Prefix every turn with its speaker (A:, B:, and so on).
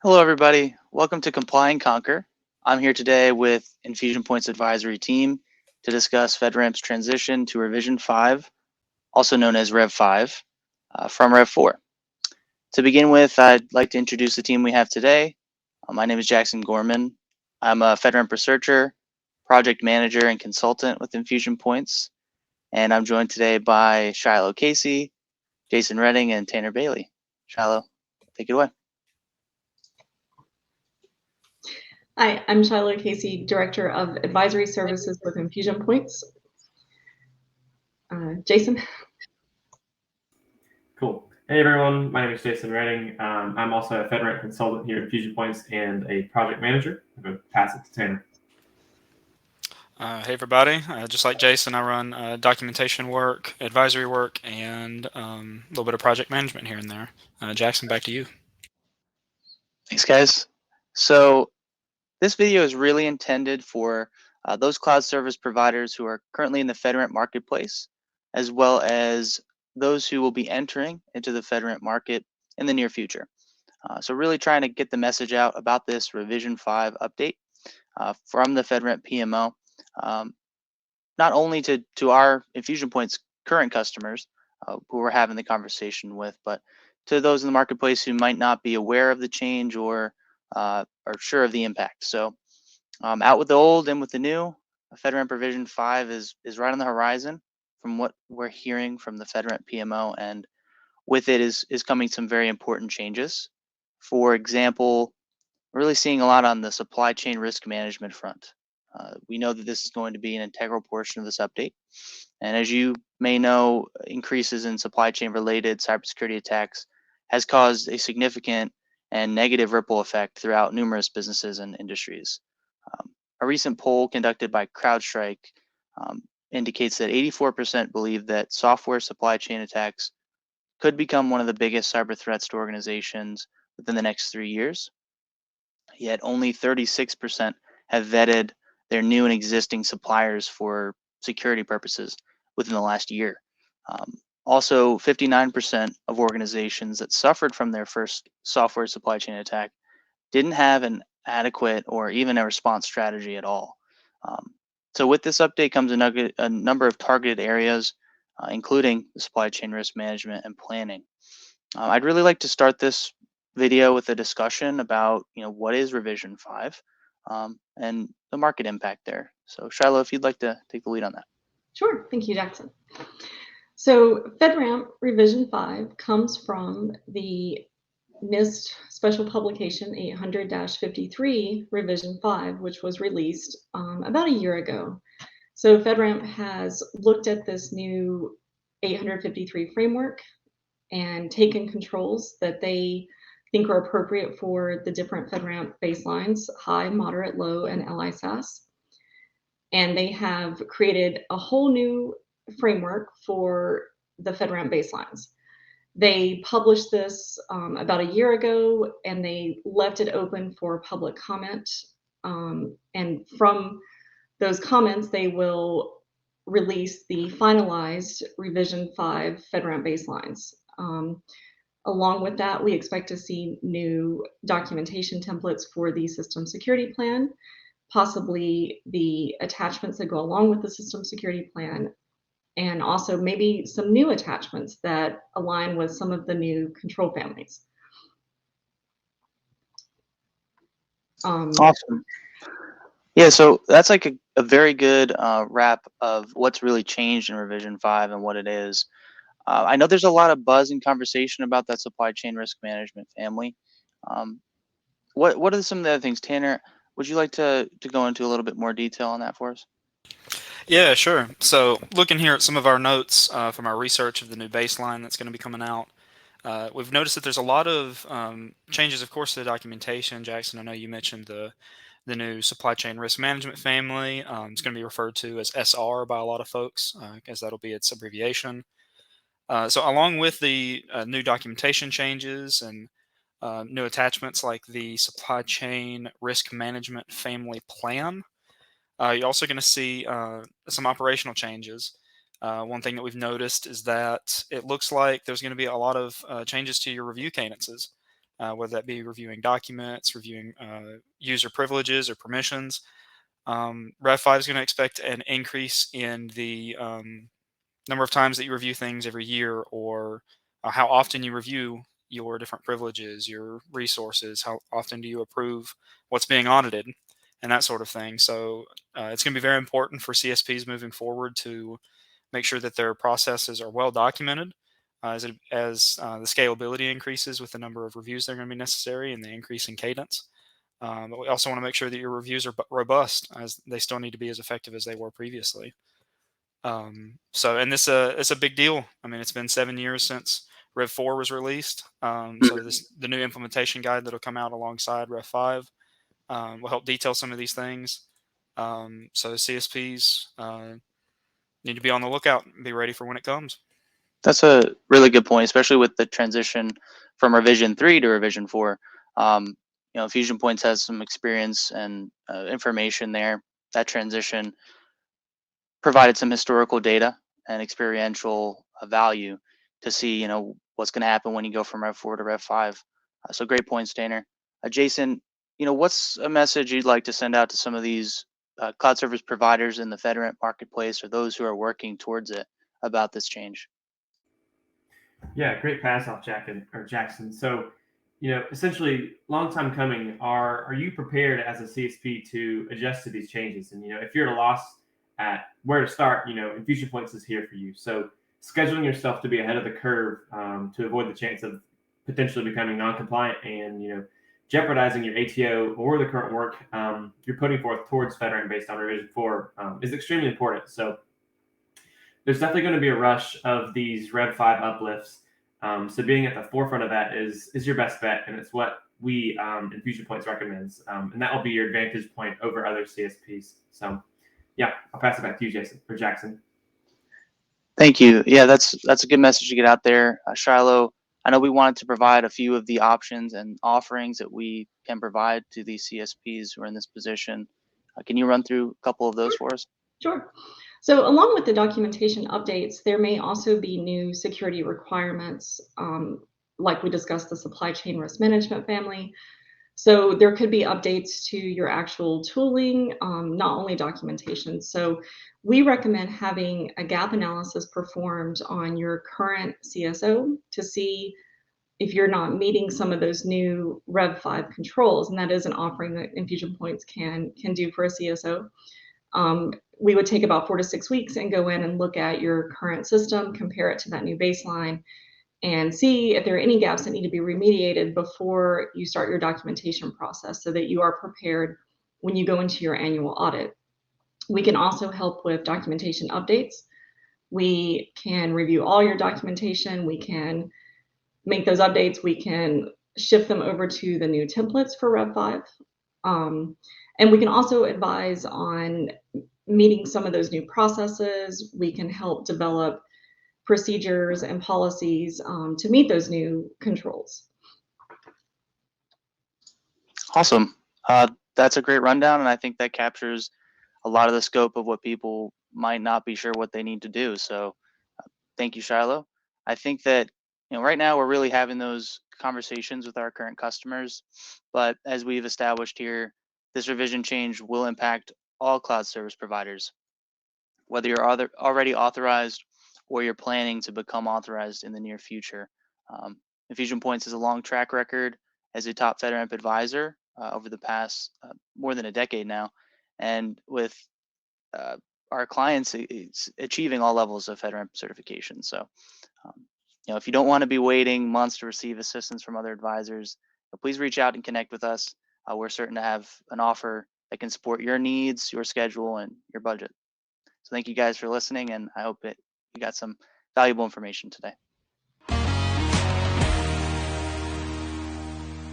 A: Hello, everybody. Welcome to Comply and Conquer. I'm here today with Infusion Point's advisory team to discuss Fedramp's transition to Revision 5, also known as Rev 5, from Rev 4. To begin with, I'd like to introduce the team we have today. My name is Jackson Gorman. I'm a Fedramp researcher, project manager, and consultant with Infusion Points, and I'm joined today by Shiloh Casey, Jason Redding, and Tanner Bailey. Shiloh, take it away.
B: Hi, I'm Shiloh Casey, Director of Advisory Services with Infusion Points. Jason?
C: Cool. Hey everyone, my name is Jason Redding. I'm also a Fedramp consultant here at Infusion Points and a project manager. I'm going to pass it to Tanner.
D: Hey everybody, just like Jason, I run documentation work, advisory work, and a little bit of project management here and there. Jackson, back to you.
A: Thanks, guys. So this video is really intended for those cloud service providers who are currently in the Fedramp marketplace, as well as those who will be entering into the Fedramp market in the near future. So really trying to get the message out about this Revision 5 update from the Fedramp PMO, not only to our Infusion Points current customers who we're having the conversation with, but to those in the marketplace who might not be aware of the change or are sure of the impact. So out with the old and with the new, Fedramp Revision 5 is right on the horizon from what we're hearing from the Fedramp PMO, and with it is coming some very important changes. For example, we're really seeing a lot on the supply chain risk management front. We know that this is going to be an integral portion of this update. And as you may know, increases in supply chain related cybersecurity attacks has caused a significant and negative ripple effect throughout numerous businesses and industries. A recent poll conducted by CrowdStrike indicates that 84% believe that software supply chain attacks could become one of the biggest cyber threats to organizations within the next 3 years. Yet only 36% have vetted their new and existing suppliers for security purposes within the last year. Also, 59% of organizations that suffered from their first software supply chain attack didn't have an adequate or even a response strategy at all. So with this update comes a number of targeted areas, including the supply chain risk management and planning. I'd really like to start this video with a discussion about what is Revision 5 and the market impact there. So Shiloh, if you'd like to take the lead on that.
B: Sure, thank you, Jackson. So Fedramp Revision 5 comes from the NIST Special Publication 800-53 Revision 5, which was released about a year ago. So Fedramp has looked at this new 853 framework and taken controls that they think are appropriate for the different Fedramp baselines, high, moderate, low, and LISAS. And they have created a whole new framework for the Fedramp baselines. They published this about a year ago, and they left it open for public comment. And from those comments, they will release the finalized Revision 5 Fedramp baselines. Along with that, we expect to see new documentation templates for the system security plan, possibly the attachments that go along with the system security plan, and also maybe some new attachments that align with some of the new control families.
A: Awesome. Yeah, so that's like a very good wrap of what's really changed in Revision 5 and what it is. I know there's a lot of buzz and conversation about that supply chain risk management family. What are some of the other things? Tanner, would you like to go into a little bit more detail on that for us?
D: Yeah, sure. So looking here at some of our notes from our research of the new baseline that's going to be coming out, we've noticed that there's a lot of changes, of course, to the documentation. Jackson, I know you mentioned the new supply chain risk management family. It's going to be referred to as SR by a lot of folks, as that'll be its abbreviation. So along with the new documentation changes and new attachments like the supply chain risk management family plan, you're also going to see some operational changes. One thing that we've noticed is that it looks like there's going to be a lot of changes to your review cadences. whether that be reviewing documents, reviewing user privileges or permissions. Rev 5 is going to expect an increase in the number of times that you review things every year, or how often you review your different privileges, your resources, how often do you approve what's being audited, and that sort of thing. So it's going to be very important for CSPs moving forward to make sure that their processes are well documented as the scalability increases with the number of reviews that are going to be necessary and the increase in cadence. But we also want to make sure that your reviews are robust, as they still need to be as effective as they were previously. And this it's a big deal. I mean, it's been 7 years since Rev 4 was released. So the new implementation guide that'll come out alongside Rev 5 will help detail some of these things. So CSPs need to be on the lookout and be ready for when it comes.
A: That's a really good point, especially with the transition from Revision 3 to Revision 4. Fusion Points has some experience and information there. That transition provided some historical data and experiential value to see, what's going to happen when you go from Rev 4 to Rev 5. So great points, Danner. Jason, what's a message you'd like to send out to some of these cloud service providers in the Fedramp marketplace, or those who are working towards it, about this change?
C: Yeah, great pass off, Jackson. So, essentially, long time coming. Are you prepared as a CSP to adjust to these changes? And if you're at a loss at where to start, Infusion Points is here for you. So, scheduling yourself to be ahead of the curve to avoid the chance of potentially becoming non-compliant and jeopardizing your ATO or the current work you're putting forth towards Fedramp based on Revision 4 is extremely important. So, there's definitely going to be a rush of these Rev 5 uplifts. So being at the forefront of that is your best bet, and it's what we Infusion Points recommends, and that will be your advantage point over other CSPs. So, yeah, I'll pass it back to you, Jackson.
A: Thank you. Yeah, that's a good message to get out there, Shiloh. I know we wanted to provide a few of the options and offerings that we can provide to these CSPs who are in this position. Can you run through a couple of those for us?
B: Sure. So along with the documentation updates, there may also be new security requirements, like we discussed the supply chain risk management family. So there could be updates to your actual tooling, not only documentation. So we recommend having a gap analysis performed on your current CSO to see if you're not meeting some of those new Rev 5 controls, and that is an offering that Infusion Points can do for a CSO. We would take about 4 to 6 weeks and go in and look at your current system, compare it to that new baseline, and see if there are any gaps that need to be remediated before you start your documentation process so that you are prepared when you go into your annual audit. We can also help with documentation updates. We can review all your documentation. We can make those updates. We can shift them over to the new templates for Rev 5. And we can also advise on meeting some of those new processes. We can help develop procedures and policies to meet those new controls.
A: Awesome. That's a great rundown, and I think that captures a lot of the scope of what people might not be sure what they need to do. So thank you, Shiloh. I think that right now we're really having those conversations with our current customers, but as we've established here, this revision change will impact all cloud service providers, whether you're already authorized or you're planning to become authorized in the near future. Infusion Points has a long track record as a top Fedramp advisor over the past more than a decade now, and with our clients, it's achieving all levels of Fedramp certification. So, if you don't want to be waiting months to receive assistance from other advisors, please reach out and connect with us. We're certain to have an offer that can support your needs, your schedule, and your budget. So thank you guys for listening, and I hope that you got some valuable information today.